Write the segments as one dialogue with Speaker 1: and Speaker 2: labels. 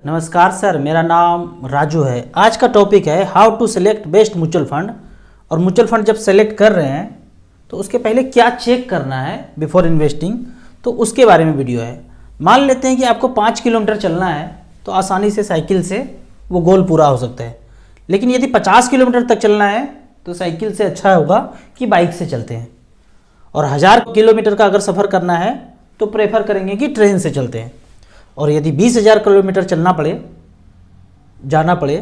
Speaker 1: नमस्कार सर, मेरा नाम राजू है। आज का टॉपिक है how to select best mutual fund. और म्यूचुअल फंड जब सेलेक्ट कर रहे हैं तो उसके पहले क्या चेक करना है बिफोर इन्वेस्टिंग, तो उसके बारे में वीडियो है। मान लेते हैं कि आपको 5 किलोमीटर चलना है तो आसानी से साइकिल से वो गोल पूरा हो सकता है, लेकिन यदि 50 किलोमीटर तक चलना है तो साइकिल से अच्छा होगा कि बाइक से चलते हैं। और 1000 किलोमीटर का अगर सफ़र करना है तो प्रेफर करेंगे कि ट्रेन से चलते हैं। और यदि 20,000 किलोमीटर जाना पड़े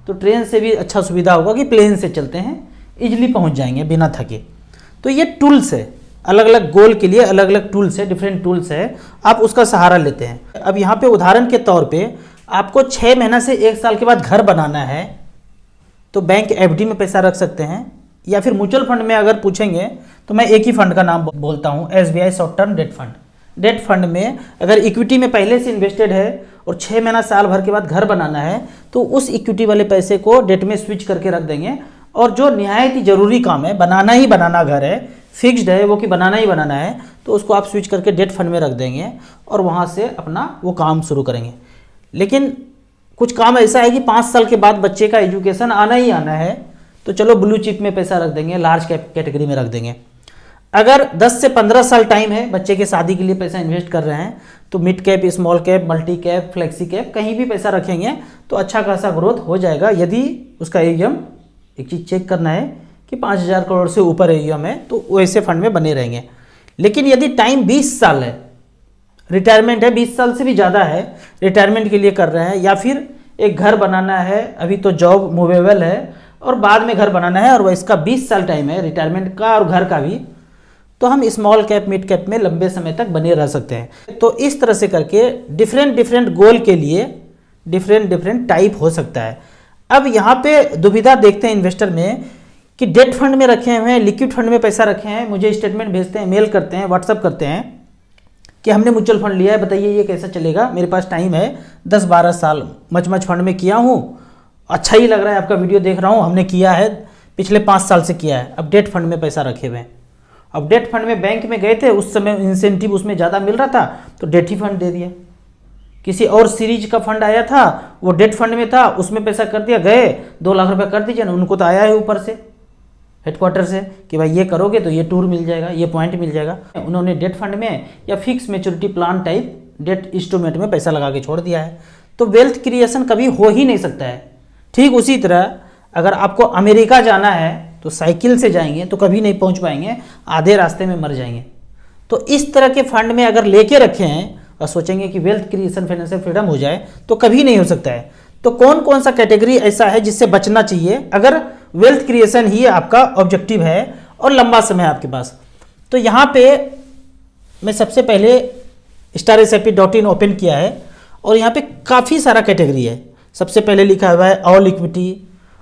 Speaker 1: तो ट्रेन से भी अच्छा सुविधा होगा कि प्लेन से चलते हैं, इजीली पहुंच जाएंगे बिना थके। तो ये टूल्स है, अलग अलग गोल के लिए अलग अलग टूल्स है, डिफरेंट टूल्स है, आप उसका सहारा लेते हैं। अब यहाँ पे उदाहरण के तौर पे आपको 6 महीना से 1 साल के बाद घर बनाना है तो बैंक एफडी में पैसा रख सकते हैं, या फिर म्यूचुअल फंड में अगर पूछेंगे तो मैं एक ही फंड का नाम बोलता हूँ, SBI short term debt fund. Debt fund में अगर इक्विटी में पहले से इन्वेस्टेड है और 6 महीना साल भर के बाद घर बनाना है तो उस इक्विटी वाले पैसे को डेट में स्विच करके रख देंगे। और जो निहायत ही ज़रूरी काम है, बनाना ही बनाना घर है, फिक्स्ड है वो कि बनाना ही बनाना है, तो उसको आप स्विच करके डेट फंड में रख देंगे और वहाँ से अपना वो काम शुरू करेंगे। लेकिन कुछ काम ऐसा है कि 5 साल के बाद बच्चे का एजुकेशन आना ही आना है तो चलो ब्लू चिप में पैसा रख देंगे, लार्ज कैप कैटेगरी में रख देंगे। अगर 10 से 15 साल टाइम है, बच्चे के शादी के लिए पैसा इन्वेस्ट कर रहे हैं तो mid cap, small cap, multi cap, flexi cap कहीं भी पैसा रखेंगे तो अच्छा खासा ग्रोथ हो जाएगा। यदि उसका AUM, एक चीज़ चेक करना है कि 5,000 करोड़ से ऊपर AUM है तो वैसे फंड में बने रहेंगे। लेकिन यदि टाइम 20 साल है, रिटायरमेंट है, 20 साल से भी ज़्यादा है, रिटायरमेंट के लिए कर रहे हैं, या फिर एक घर बनाना है, अभी तो जॉब मूवेबल है और बाद में घर बनाना है और इसका 20 साल टाइम है रिटायरमेंट का और घर का भी, तो हम स्मॉल कैप, मिड कैप में लंबे समय तक बने रह सकते हैं। तो इस तरह से करके डिफरेंट गोल के लिए डिफरेंट टाइप हो सकता है। अब यहाँ पे दुविधा देखते हैं इन्वेस्टर में कि डेट फंड में रखे हुए हैं, लिक्विड फंड में पैसा रखे हैं, मुझे स्टेटमेंट भेजते हैं, मेल करते हैं, व्हाट्सअप करते हैं कि हमने म्यूचुअल फंड लिया है, बताइए ये कैसा चलेगा, मेरे पास टाइम है 10-12 साल, मच फंड में किया हूँ, अच्छा ही लग रहा है, आपका वीडियो देख रहा हूँ, हमने किया है, पिछले 5 साल से किया है, अब डेट फंड में पैसा रखे हुए हैं। अब डेट फंड में बैंक में गए थे, उस समय इंसेंटिव उसमें ज़्यादा मिल रहा था तो डेट ही फंड दे दिया। किसी और सीरीज का फंड आया था, वो डेट फंड में था, उसमें पैसा कर दिया, गए 2 लाख रुपए कर दीजिए ना, उनको तो आया है ऊपर से हेडक्वार्टर से कि भाई ये करोगे तो ये टूर मिल जाएगा, ये पॉइंट मिल जाएगा। उन्होंने डेट फंड में या fix maturity plan type debt instrument में पैसा लगा के छोड़ दिया है। तो वेल्थ क्रिएशन कभी हो ही नहीं सकता है। ठीक उसी तरह अगर आपको अमेरिका जाना है तो साइकिल से जाएंगे तो कभी नहीं पहुंच पाएंगे, आधे रास्ते में मर जाएंगे। तो इस तरह के फंड में अगर लेके रखे हैं और सोचेंगे कि वेल्थ क्रिएशन, फाइनेंशियल फ्रीडम हो जाए तो कभी नहीं हो सकता है। तो कौन कौन सा कैटेगरी ऐसा है जिससे बचना चाहिए अगर वेल्थ क्रिएशन ही आपका ऑब्जेक्टिव है और लंबा समय आपके पास? तो यहाँ पे मैं सबसे पहले StarSIP.in ओपन किया है और यहाँ पे काफ़ी सारा कैटेगरी है। सबसे पहले लिखा हुआ है all equity,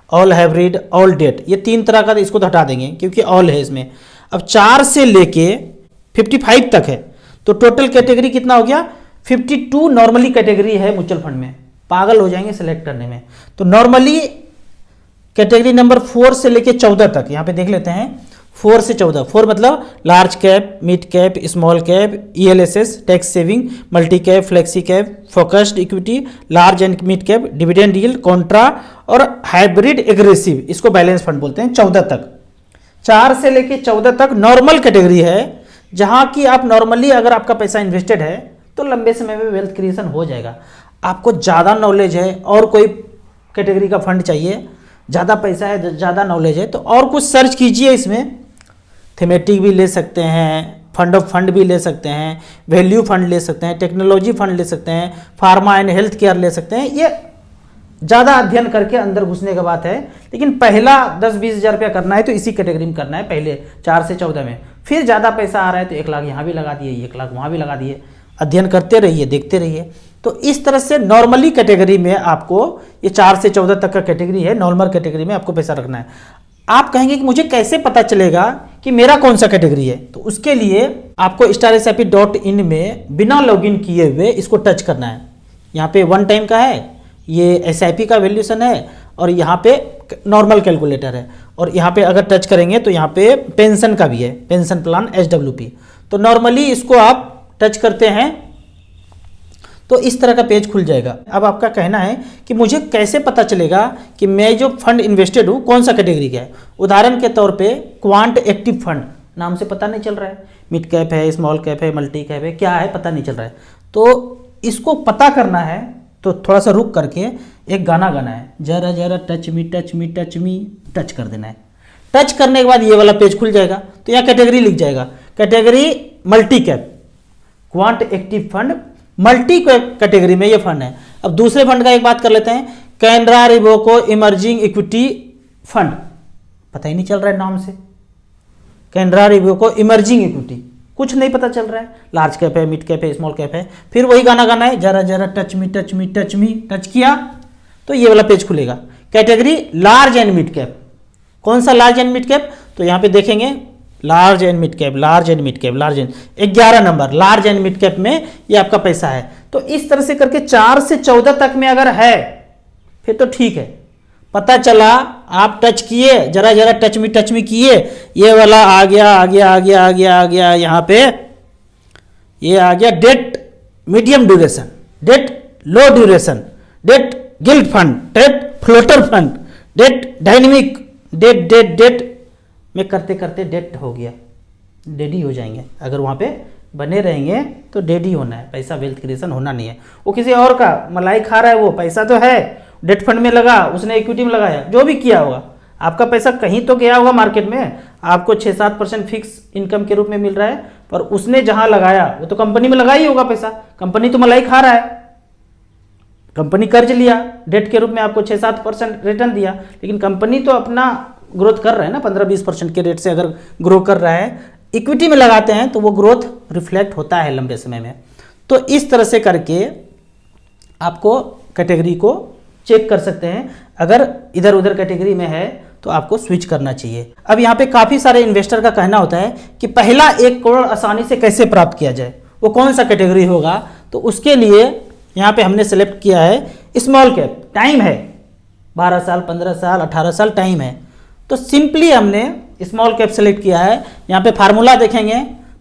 Speaker 1: all hybrid, all debt, ये 3 तरह का, इसको तो हटा देंगे क्योंकि ऑल है इसमें। अब 4 से लेके 55 तक है तो टोटल कैटेगरी कितना हो गया? 52 नॉर्मली कैटेगरी है म्यूचुअल फंड में। पागल हो जाएंगे सेलेक्ट करने में। तो नॉर्मली कैटेगरी नंबर 4 से लेके 14 तक यहाँ पे देख लेते हैं। 4 से 14, 4 मतलब large cap, mid cap, small cap, ELSS, tax saving, multi cap, flexi cap, focused equity, large and mid cap, dividend yield, Contra और हाइब्रिड एग्रेसिव, इसको बैलेंस फंड बोलते हैं। 14 तक, 4 से लेके 14 तक नॉर्मल कैटेगरी है, जहां की आप नॉर्मली अगर आपका पैसा इन्वेस्टेड है तो लंबे समय में वेल्थ क्रिएशन हो जाएगा। आपको ज़्यादा नॉलेज है और कोई कैटेगरी का फंड चाहिए, ज़्यादा पैसा है, ज़्यादा नॉलेज है, तो और कुछ सर्च कीजिए। इसमें थीमेटिक भी ले सकते हैं, फंड ऑफ फंड भी ले सकते हैं, वैल्यू फंड ले सकते हैं, टेक्नोलॉजी फंड ले सकते हैं, फार्मा एंड हेल्थ केयर ले सकते हैं। ये ज़्यादा अध्ययन करके अंदर घुसने का बात है, लेकिन पहला 10-20 हज़ार रुपया करना है तो इसी कैटेगरी में करना है, पहले 4 से 14 में। फिर ज़्यादा पैसा आ रहा है तो 1 लाख यहाँ भी लगा दिए, 1 लाख वहाँ भी लगा दिए, अध्ययन करते रहिए, देखते रहिए। तो इस तरह से नॉर्मली कैटेगरी में आपको, ये 4 से 14 तक का कैटेगरी है, नॉर्मल कैटेगरी में आपको पैसा रखना है। आप कहेंगे कि मुझे कैसे पता चलेगा कि मेरा कौन सा कैटेगरी है? तो उसके लिए आपको StarSIP.in में बिना लॉगिन किए हुए इसको टच करना है। यहाँ पे 1 टाइम का है, ये SIP का वैल्यूएशन है और यहाँ पे नॉर्मल कैलकुलेटर है, और यहाँ पे अगर टच करेंगे तो यहाँ पे पेंशन का भी है, पेंशन प्लान SWP। तो नॉर्मली इसको आप टच करते हैं तो इस तरह का पेज खुल जाएगा। अब आपका कहना है कि मुझे कैसे पता चलेगा कि मैं जो फंड इन्वेस्टेड हूँ कौन सा कैटेगरी का है। उदाहरण के तौर पे क्वांट एक्टिव फंड नाम से पता नहीं चल रहा है, मिड कैप है, स्मॉल कैप है, मल्टी कैप है, क्या है पता नहीं चल रहा है। तो इसको पता करना है तो थोड़ा सा रुक करके एक गाना गाना है, जरा जरा touch me touch me touch me, touch कर देना है। टच करने के बाद ये वाला पेज खुल जाएगा। तो यहाँ कैटेगरी लिख जाएगा, category multi cap, quant active fund multi category में ये फंड है। अब दूसरे फंड का एक बात कर लेते हैं, कैनरा रिबोको इमर्जिंग इक्विटी फंड, पता ही नहीं चल रहा है नाम से, कैनरा रिबोको इमर्जिंग इक्विटी, कुछ नहीं पता चल रहा है। लार्ज कैप है, मिड कैप है, स्मॉल कैप है। फिर वही गाना गाना है, जरा जरा touch me touch me touch me, touch किया तो ये वाला पेज खुलेगा। Category large and mid cap, कौन सा लार्ज एंड मिड कैप, तो यहाँ पे देखेंगे large and mid cap, large and mid cap, large and 11 number large and mid cap में ये आपका पैसा है। तो इस तरह से करके 4 से 14 तक में अगर है फिर तो ठीक है। पता चला आप टच किए, जरा जरा टच मी किए, ये वाला आ गया आ गया आ गया आ गया आ गया, यहाँ पे ये आ गया debt medium duration, debt low duration, debt gilt fund, debt floater fund, debt dynamic, debt debt debt में करते करते डेट हो गया, डेड ही हो जाएंगे। अगर वहाँ पे बने रहेंगे तो डेड ही होना है, पैसा वेल्थ क्रिएशन होना नहीं है। वो किसी और का मलाई खा रहा है, वो पैसा तो है डेट फंड में लगा, उसने इक्विटी में लगाया, जो भी किया होगा, आपका पैसा कहीं तो गया होगा मार्केट में, आपको 6-7% फिक्स इनकम के रूप में मिल रहा है, पर उसने जहां लगाया वो तो कंपनी में लगा ही होगा पैसा, कंपनी तो मलाई खा रहा है, कंपनी कर्ज लिया डेट के रूप में आपको 6-7% रिटर्न दिया, लेकिन कंपनी तो अपना ग्रोथ कर रहा है ना, 15-20% के रेट से अगर ग्रो कर रहा है। इक्विटी में लगाते हैं तो वो ग्रोथ रिफ्लेक्ट होता है लंबे समय में। तो इस तरह से करके आपको कैटेगरी को चेक कर सकते हैं। अगर इधर उधर कैटेगरी में है तो आपको स्विच करना चाहिए। अब यहाँ पे काफ़ी सारे इन्वेस्टर का कहना होता है कि पहला 1 करोड़ आसानी से कैसे प्राप्त किया जाए, वो कौन सा कैटेगरी होगा। तो उसके लिए यहाँ पे हमने सेलेक्ट किया है स्मॉल कैप। टाइम है 12 साल, 15 साल, 18 साल टाइम है, तो सिंपली हमने स्मॉल कैप सेलेक्ट किया है। यहाँ पे फार्मूला देखेंगे,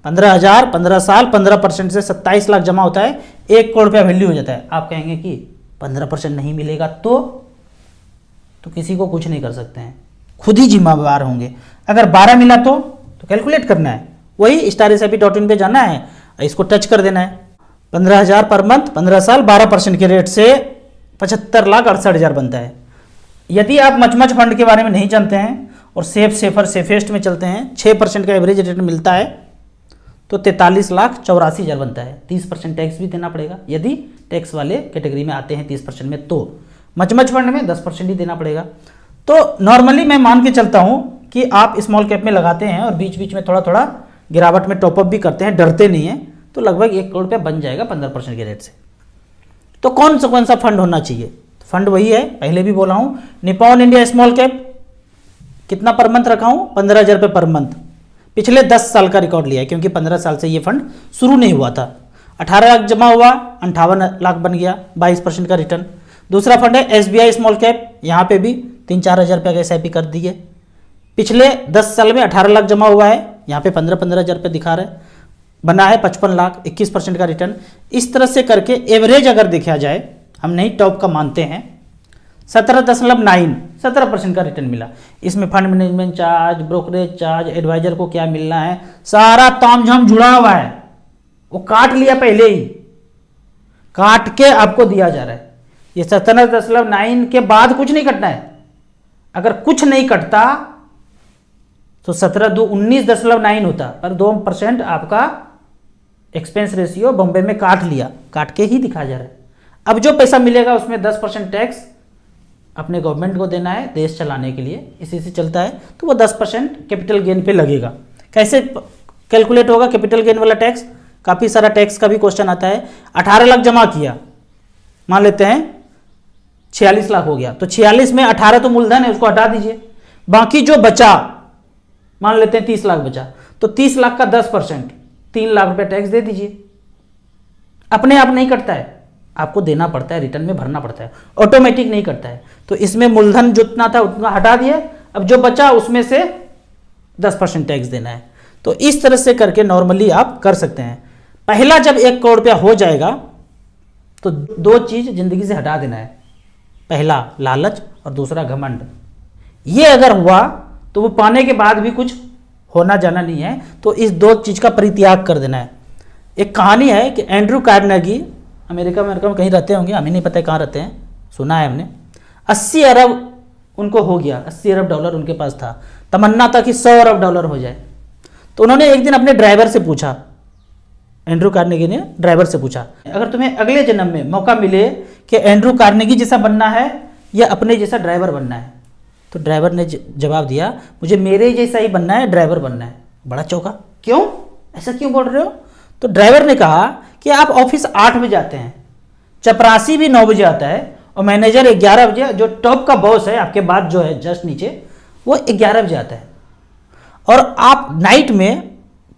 Speaker 1: 15,000, 15 साल, 15% से 27 लाख जमा होता है, 1 करोड़ रुपया वैल्यू हो जाता है। आप कहेंगे कि 15% नहीं मिलेगा तो किसी को कुछ नहीं कर सकते हैं, खुद ही जिम्मेदार होंगे। अगर 12 मिला तो कैलकुलेट करना है, वही StarSIP.in पे जाना है, इसको टच कर देना है। 15,000 पर मंथ, 15 साल, 12% के रेट से 75,68,000 बनता है। यदि आप मचमच फंड के बारे में नहीं जानते हैं और सेफेस्ट में चलते हैं, 6% का एवरेज रेट मिलता है, तो 43,84,000 बनता है। 30% टैक्स भी देना पड़ेगा, यदि टैक्स वाले कैटेगरी में आते हैं 30% में, तो मचमच फंड में 10% ही देना पड़ेगा। तो नॉर्मली मैं मान के चलता हूँ कि आप स्मॉल कैप में लगाते हैं और बीच बीच में थोड़ा थोड़ा गिरावट में टॉपअप भी करते हैं, डरते नहीं हैं, तो लगभग 1 करोड़ रुपया बन जाएगा 15% के रेट से। तो कौन सा फंड होना चाहिए? फंड वही है, पहले भी बोला हूँ, निपॉन इंडिया स्मॉल कैप। कितना पर मंथ रखा हूँ? 15,000 रुपये पर मंथ। पिछले 10 साल का रिकॉर्ड लिया है, क्योंकि 15 साल से ये फंड शुरू नहीं हुआ था। 18 लाख जमा हुआ, 58 लाख बन गया, 22% का रिटर्न। दूसरा फंड है SBI स्मॉल कैप, यहाँ पे भी 3-4 हज़ार रुपये का SIP कर दिए। पिछले 10 साल में 18 लाख जमा हुआ है, यहाँ पे 15-15 हज़ार रुपये दिखा रहा है, बना है 55 लाख, 21% का रिटर्न। इस तरह से करके एवरेज अगर देखा जाए, हम नहीं टॉप का मानते हैं, 17% का रिटर्न मिला। इसमें fund management charge, brokerage charge, adviser को क्या मिलना है, सारा तामझाम जुड़ा हुआ है, वो काट लिया पहले ही, काट के आपको दिया जा रहा है। ये 17.9 के बाद कुछ नहीं कटना है। अगर कुछ नहीं कटता तो 19.9 होता, पर 2% आपका एक्सपेंस रेशियो बॉम्बे में काट लिया, काट के ही दिखा जा रहा है। अब जो पैसा मिलेगा उसमें 10% टैक्स अपने गवर्नमेंट को देना है देश चलाने के लिए, इसी से चलता है, तो वो 10% कैपिटल गेन पे लगेगा। कैसे कैलकुलेट होगा कैपिटल गेन वाला टैक्स? काफ़ी सारा टैक्स का भी क्वेश्चन आता है। 18 लाख जमा किया, मान लेते हैं 46 लाख हो गया, तो 46 में 18 तो मूलधन है, उसको हटा दीजिए, बाकी जो बचा, मान लेते हैं 30 लाख बचा, तो 30 लाख का 10%, 3 लाख रुपए टैक्स दे दीजिए। अपने आप नहीं कटता है, आपको देना पड़ता है, रिटर्न में भरना पड़ता है, ऑटोमेटिक नहीं करता है। तो इसमें मूलधन जितना था उतना हटा दिए, अब जो बचा उसमें से 10% टैक्स देना है। तो इस तरह से करके नॉर्मली आप कर सकते हैं। पहला जब 1 करोड़ रुपया हो जाएगा तो दो चीज़ ज़िंदगी से हटा देना है, पहला लालच और दूसरा घमंड। ये अगर हुआ तो वो पाने के बाद भी कुछ होना जाना नहीं है, तो इस दो चीज़ का परित्याग कर देना है। एक कहानी है कि एंड्रू कार्नेगी अमेरिका में कहीं रहते होंगे, हमें नहीं पता कहाँ रहते हैं, सुना है हमने। 80 अरब उनको हो गया, 80 अरब डॉलर उनके पास था। तमन्ना था कि 100 अरब डॉलर हो जाए। तो उन्होंने एक दिन अपने ड्राइवर से पूछा, एंड्रू कार्नेगी ने ड्राइवर से पूछा, अगर तुम्हें अगले जन्म में मौका मिले कि एंड्रू कार्नेगी जैसा बनना है या अपने जैसा ड्राइवर बनना है, तो ड्राइवर ने जवाब दिया, मुझे मेरे जैसा ही बनना है, ड्राइवर बनना है। बड़ा चौंका, क्यों, ऐसा क्यों बोल रहे हो? तो ड्राइवर ने कहा कि आप ऑफिस 8 बजे आते हैं, चपरासी भी 9 बजे आता है और मैनेजर 11 बजे, जो टॉप का बॉस है आपके बाद जो है जस्ट नीचे, वो 11 बजे आता है। और आप नाइट में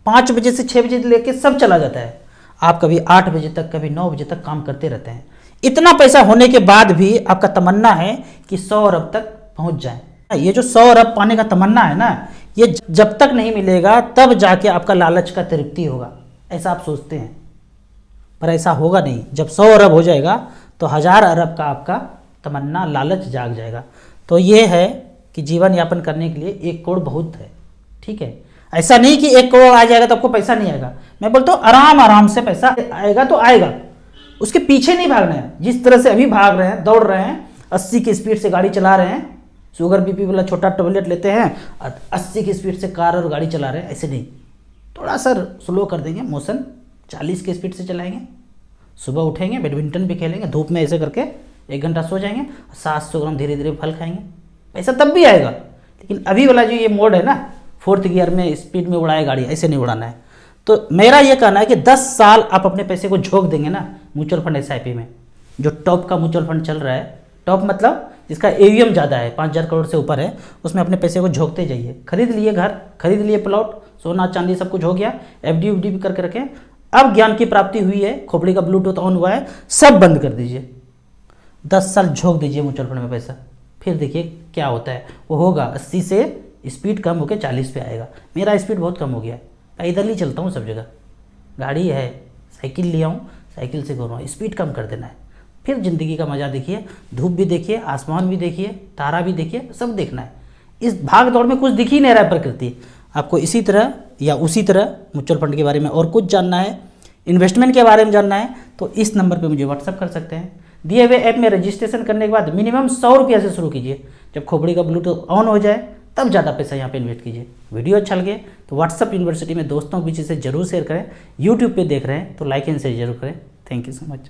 Speaker 1: 5 बजे से 6 बजे लेके सब चला जाता है। आप कभी 8 बजे तक, कभी 9 बजे तक काम करते रहते हैं। इतना पैसा होने के बाद भी आपका तमन्ना है कि 100 अरब तक पहुंच जाए। ये जो 100 अरब पाने का तमन्ना है ना, ये जब तक नहीं मिलेगा तब जाके आपका लालच का तृप्ति होगा, ऐसा आप सोचते हैं, पर ऐसा होगा नहीं। जब 100 अरब हो जाएगा तो 1000 अरब का आपका तमन्ना लालच जाग जाएगा। तो ये है कि जीवन यापन करने के लिए 1 करोड़ बहुत है, ठीक है। ऐसा नहीं कि 1 करोड़ आ जाएगा तो आपको पैसा नहीं आएगा। मैं बोलता हूँ आराम आराम से पैसा आएगा तो आएगा, उसके पीछे नहीं भागना है। जिस तरह से अभी भाग रहे हैं, दौड़ रहे हैं, 80 की स्पीड से गाड़ी चला रहे हैं, शुगर बीपी वाला छोटा टैबलेट लेते हैं, 80 की स्पीड से कार और गाड़ी चला रहे हैं, ऐसे नहीं, थोड़ा सा स्लो कर देंगे मोशन, 40 की स्पीड से चलाएंगे, सुबह उठेंगे, बैडमिंटन भी खेलेंगे, धूप में ऐसे करके 1 घंटा सो जाएंगे, 700 ग्राम धीरे धीरे फल खाएंगे, पैसा तब भी आएगा। लेकिन अभी वाला जो ये मोड है ना, 4th गियर में स्पीड में उड़ाए गाड़ी, ऐसे नहीं उड़ाना है। तो मेरा ये कहना है कि 10 साल आप अपने पैसे को झोंक देंगे ना म्यूचुअल फंड SIP में, जो टॉप का म्यूचुअल फंड चल रहा है, टॉप मतलब जिसका AUM ज़्यादा है, 5000 करोड़ से ऊपर है, उसमें अपने पैसे को झोंकते जाइए। खरीद लिए घर, खरीद लिए प्लॉट, सोना चांदी सब कुछ हो गया, FD UFD भी करके रखें। अब ज्ञान की प्राप्ति हुई है, खोपड़ी का ब्लूटूथ ऑन हुआ है, सब बंद कर दीजिए, 10 साल झोंक दीजिए म्यूचुअल फंड में पैसा, फिर देखिए क्या होता है। वो होगा 80 से स्पीड कम होकर 40 पे आएगा। मेरा स्पीड बहुत कम हो गया है, पैदल ही चलता हूँ सब जगह, गाड़ी है, साइकिल लिया हूँ, साइकिल से घूम रहा हूँ। स्पीड कम कर देना है, फिर ज़िंदगी का मज़ा देखिए, धूप भी देखिए, आसमान भी देखिए, तारा भी देखिए, सब देखना है। इस भाग दौड़ में कुछ दिख ही नहीं रहा है प्रकृति। आपको इसी तरह या उसी तरह म्यूचुअल फंड के बारे में और कुछ जानना है, इन्वेस्टमेंट के बारे में जानना है, तो इस नंबर पे मुझे व्हाट्सअप कर सकते हैं। दिए हुए ऐप में रजिस्ट्रेशन करने के बाद मिनिमम 100 रुपया से शुरू कीजिए। जब खोपड़ी का ब्लूटूथ ऑन हो जाए तब ज़्यादा पैसा यहाँ पे इन्वेस्ट कीजिए। वीडियो अच्छा लगे तो व्हाट्सअप यूनिवर्सिटी में दोस्तों के बीच से जरूर शेयर करें। यूट्यूब पे देख रहे हैं तो लाइक एंड शेयर जरूर करें। Thank you so much.